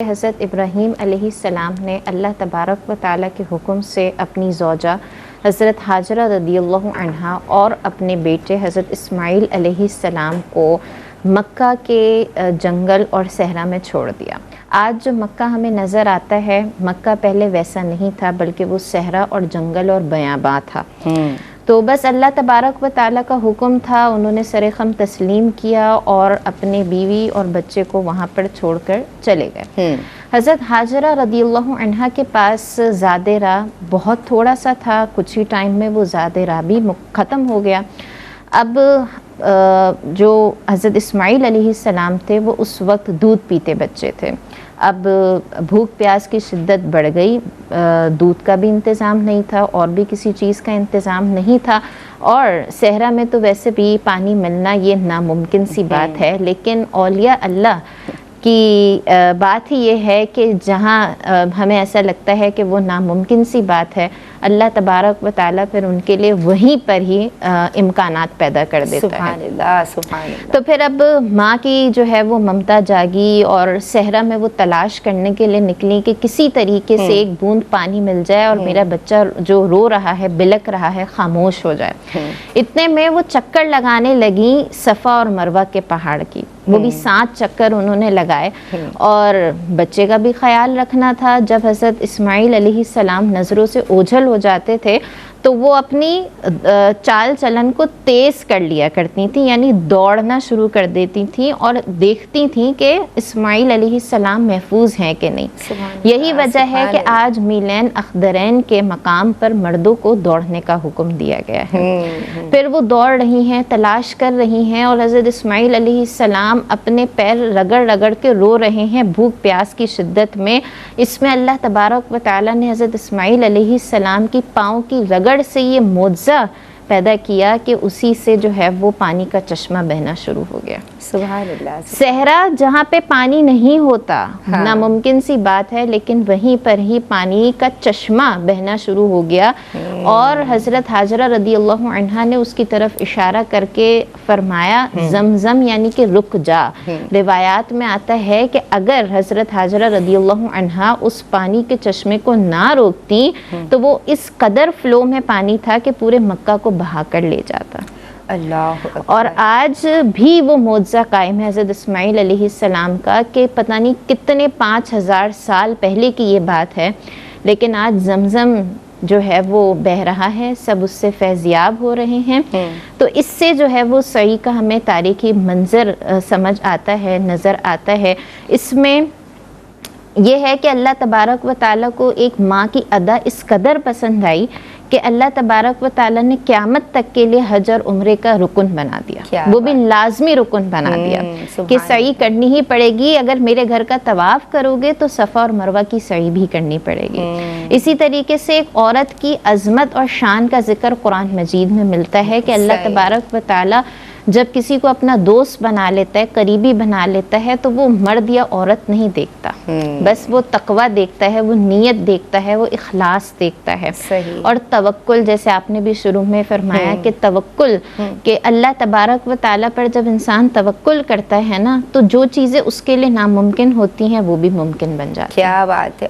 हज़रत इब्राहीम अलैहिस्सलाम ने अल्लाह तबारक व तआला के हुक्म से अपनी ज़ौजा हज़रत हाजरा रदियल्लाहु अन्हा और अपने बेटे हज़रत इस्माईल अलैहिस्सलाम को मक्का के जंगल और सहरा में छोड़ दिया। आज जो मक्का हमें नज़र आता है, मक्का पहले वैसा नहीं था, बल्कि वो सहरा और जंगल और बयाबां था। तो बस अल्लाह तबारक व तआला का हुक्म था, उन्होंने सरेखम तस्लीम किया और अपने बीवी और बच्चे को वहाँ पर छोड़कर चले गए। हज़रत हाजरा रदियल्लाहु अन्हा के पास ज़ादेरा बहुत थोड़ा सा था, कुछ ही टाइम में वो ज़ादेरा भी ख़त्म हो गया। अब जो हज़रत इस्माईल अलैहिस्सलाम थे वो उस वक्त दूध पीते बच्चे थे। अब भूख प्यास की शिद्दत बढ़ गई, दूध का भी इंतज़ाम नहीं था और भी किसी चीज़ का इंतज़ाम नहीं था, और सहरा में तो वैसे भी पानी मिलना ये नामुमकिन सी बात है। लेकिन औलिया अल्लाह की बात ही ये है कि जहाँ हमें ऐसा लगता है कि वो नामुमकिन सी बात है, अल्लाह तबारक व तआला फिर उनके लिए वहीं पर ही इम्कानात पैदा कर देता है। सुभान अल्लाह। तो फिर अब माँ की जो है वो ममता जागी और सहरा में वो तलाश करने के लिए निकली कि किसी तरीके से एक बूंद पानी मिल जाए और मेरा बच्चा जो रो रहा है, बिलक रहा है, खामोश हो जाए। इतने में वो चक्कर लगाने लगी सफ़ा और मरवा के पहाड़ की, वो भी 7 चक्कर उन्होंने लगाए। और बच्चे का भी ख्याल रखना था। जब हज़रत इस्माईल अलैहिस्सलाम नज़रों से ओझल हो जाते थे तो वो अपनी चाल चलन को तेज़ कर लिया करती थी, यानी दौड़ना शुरू कर देती थी और देखती थी कि इस्माईल अलैहिस्सलाम महफूज हैं कि नहीं। यही वजह है कि आज मीलैन अख्दरैन के मकाम पर मर्दों को दौड़ने का हुक्म दिया गया है। फिर वो दौड़ रही हैं, तलाश कर रही हैं, और हज़रत इस्माईल अलैहिस्सलाम अपने पैर रगड़ रगड़ के रो रहे हैं भूख प्यास की शिद्दत में। इसमें अल्लाह तबारक व तआला ने हज़रत इस्माईल अलैहिस्सलाम की पाँव की रगड़ से ये मोज़ा पैदा किया कि उसी से जो है वो पानी का चश्मा बहना शुरू हो गया। सुभान अल्लाह। सहरा जहाँ पे पानी नहीं होता, नामुमकिन सी बात है, लेकिन वहीं पर ही पानी का चश्मा बहना शुरू हो गया। और हज़रत हाजरा रदियल्लाहु अन्हा ने उसकी तरफ इशारा करके फरमाया ज़मज़म, यानी कि रुक जा। रिवायात में आता है कि अगर हज़रत हाजरा रदियल्लाहु अन्हा उस पानी के चश्मे को ना रोकती तो वो इस कदर फ्लो में पानी था कि पूरे मक्का को बहा कर ले जाता। अल्लाह। और आज भी वो मौज़ा कायम है हज़रत इस्माईल अलैहिस्सलाम का, कि पता नहीं कितने 5000 साल पहले की ये बात है, लेकिन आज ज़मज़म जो है वो बह रहा है, सब उससे फैज़याब हो रहे हैं। तो इससे जो है वो सही का हमें तारीख़ी मंज़र समझ आता है, नज़र आता है। इसमें यह है कि अल्लाह तबारक व तआला को एक माँ की अदा इस कदर पसंद आई कि अल्लाह तबारक व तआला ने क़यामत तक के लिए हज और उम्रे का रुकन बना दिया, वो भी लाजमी रुकन बना दिया कि सई करनी ही पड़ेगी। अगर मेरे घर का तवाफ़ करोगे तो सफ़ा और मरवा की सई भी करनी पड़ेगी। इसी तरीके से एक औरत की अज़मत और शान का जिक्र कुरान मजीद में मिलता है कि अल्लाह तबारक व तआला जब किसी को अपना दोस्त बना लेता है, करीबी बना लेता है, तो वो मर्द या औरत नहीं देखता, बस वो तकवा देखता है, वो नीयत देखता है, वो इखलास देखता है। और तवक्कुल, जैसे आपने भी शुरू में फरमाया कि तवक्कुल कि अल्लाह तबारक व तआला पर जब इंसान तवक्कुल करता है ना, तो जो चीज़ें उसके लिए नामुमकिन होती हैं वो भी मुमकिन बन जाती हैं। क्या बात है।